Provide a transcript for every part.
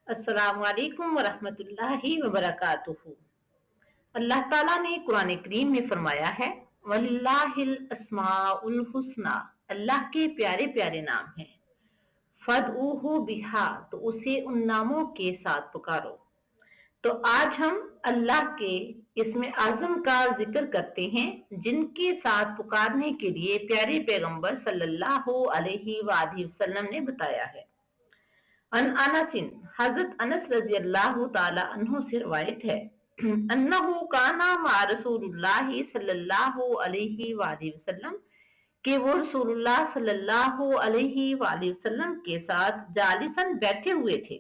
अस्सलाम वालेकुम वरहमतुल्लाहि वबरकातुहू। अल्लाह ताला ने कुरान करीम में फरमाया है, वलिल्लाहिल अस्माउल हुस्ना, अल्लाह के प्यारे प्यारे नाम हैं। फदऊहु बिहा, तो उसे उन नामों के साथ पुकारो। तो आज हम अल्लाह के इसमें आजम का जिक्र करते हैं, जिनके साथ पुकारने के लिए प्यारे पैगंबर सल्लल्लाहु अलैहि वसल्लम ने बताया है। अनसिन, हजरत अनस रजी अल्लाह ताला अन्हु से रवायत है, अन्नहु काना मा रसूलुल्लाह सल्लल्लाहु अलैहि वसल्लम, कि वो रसूलुल्लाह सल्लल्लाहु अलैहि वसल्लम के साथ जालिसन बैठे हुए थे।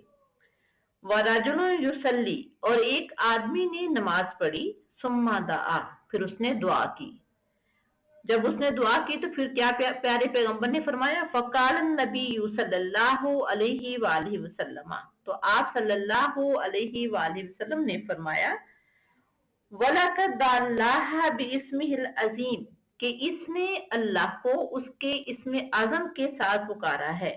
वरजुलुन युसल्ली, और एक आदमी ने नमाज पढ़ी। सुम्मा दआ, फिर उसने दुआ की। जब उसने दुआ की तो फिर क्या प्यारे पैगंबर ने फरमाया, फ़क़ाल नबी सल्लल्लाहु अलैहि वसल्लम, तो आप सल्लल्लाहु अलैहि वसल्लम ने फरमाया, वलक़द दाल्लाह बिइस्मिहिल अज़ीम, कि इसने अल्लाह को उसके इस्म आज़म के साथ पुकारा है।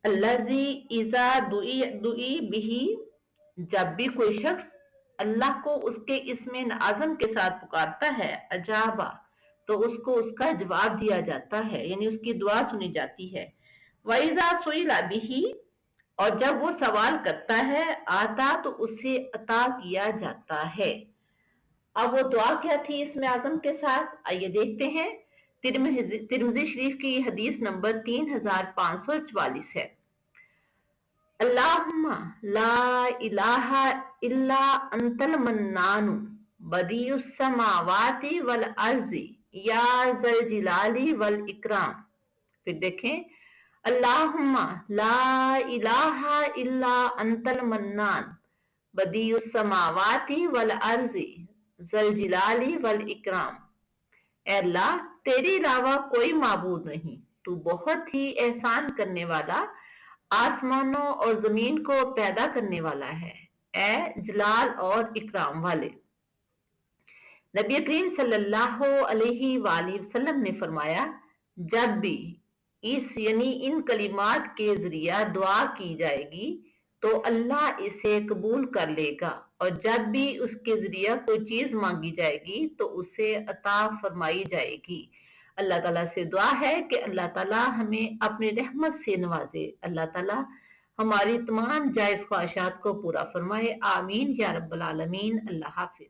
अल्लज़ी इज़ा दुई बिही, जब भी कोई शख्स अल्लाह को उसके इस्म आज़म के साथ पुकारता है, अजाबा, तो उसको उसका जवाब दिया जाता है, यानी उसकी दुआ सुनी जाती है। वइज़ा सुइला बिही, और जब वो सवाल करता है, आता, तो उसे अता किया जाता है। अब वो दुआ क्या थी इसमें आजम के साथ, आइए देखते हैं। तिरमिज़ी शरीफ की हदीस नंबर 3544 है। अल्लाहुम्मा ला इलाहा इल्ला अंतल मन्नानु बदीउस समावाति वल अर्ज़ी या ज़ल जलाली वल इकराम। फिर देखें, अल्लाहुम्मा ला इलाहा इल्ला अंतल मन्नान बदीउस समावाति वल अर्ज़ी ज़ल जलाली वल इकराम। ऐ अल्लाह, तेरे अलावा कोई माबूद नहीं, तू बहुत ही एहसान करने वाला, आसमानों और जमीन को पैदा करने वाला है, ऐ जलाल और इकराम वाले। नबी करीम सल्लल्लाहु अलैहि वसल्लम ने फरमाया, जब भी इस यानी इन कलिमात के जरिया दुआ की जाएगी तो अल्लाह इसे कबूल कर लेगा, और जब भी उसके जरिया कोई चीज मांगी जाएगी तो उसे अता फरमाई जाएगी। अल्लाह ताला से दुआ है कि अल्लाह ताला हमें अपनी रहमत से नवाजे। अल्लाह ताला हमारी तमाम जायज ख्वाहिशात को पूरा फरमाए। आमीन या रब्बल आलमीन। अल्लाह हाफिज।